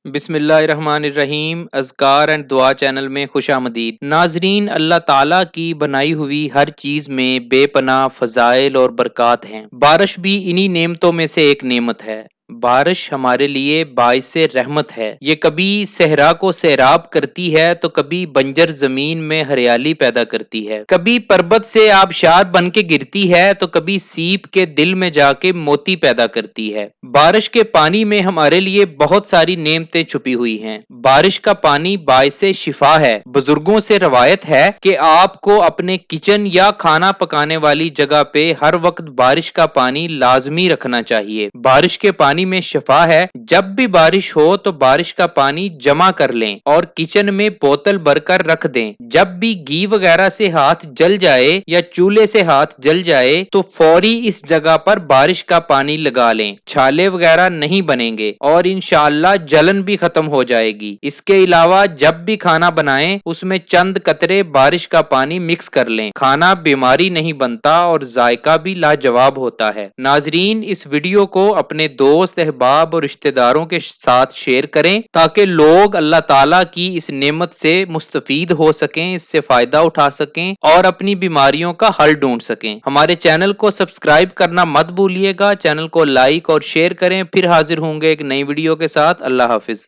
بسم اللہ الرحمن الرحیم اذکار اینڈ دعا چینل میں خوش آمدید ناظرین، اللہ تعالیٰ کی بنائی ہوئی ہر چیز میں بے پناہ فضائل اور برکات ہیں۔ بارش بھی انہی نعمتوں میں سے ایک نعمت ہے۔ بارش ہمارے لیے باعث رحمت ہے۔ یہ کبھی صحرا کو سیراب کرتی ہے تو کبھی بنجر زمین میں ہریالی پیدا کرتی ہے، کبھی پربت سے آبشار بن کے گرتی ہے تو کبھی سیپ کے دل میں جا کے موتی پیدا کرتی ہے۔ بارش کے پانی میں ہمارے لیے بہت ساری نعمتیں چھپی ہوئی ہیں۔ بارش کا پانی باعث شفا ہے۔ بزرگوں سے روایت ہے کہ آپ کو اپنے کچن یا کھانا پکانے والی جگہ پہ ہر وقت بارش کا پانی لازمی رکھنا چاہیے۔ بارش کے پانی میں شفا ہے۔ جب بھی بارش ہو تو بارش کا پانی جمع کر لیں اور کچن میں بوتل بھر کر رکھ دیں۔ جب بھی گھی وغیرہ سے ہاتھ جل جائے یا چولہے سے ہاتھ جل جائے تو فوری اس جگہ پر بارش کا پانی لگا لیں۔ چھالے وغیرہ نہیں بنیں گے اور انشاءاللہ جلن بھی ختم ہو جائے گی۔ اس کے علاوہ جب بھی کھانا بنائیں اس میں چند قطرے بارش کا پانی مکس کر لیں۔ کھانا بیماری نہیں بنتا اور ذائقہ بھی لاجواب ہوتا ہے۔ ناظرین، اس ویڈیو کو اپنے دوست احباب اور رشتہ داروں کے ساتھ شیئر کریں تاکہ لوگ اللہ تعالیٰ کی اس نعمت سے مستفید ہو سکیں، اس سے فائدہ اٹھا سکیں اور اپنی بیماریوں کا حل ڈھونڈ سکیں۔ ہمارے چینل کو سبسکرائب کرنا مت بھولیے گا، چینل کو لائک اور شیئر کریں۔ پھر حاضر ہوں گے ایک نئی ویڈیو کے ساتھ۔ اللہ حافظ۔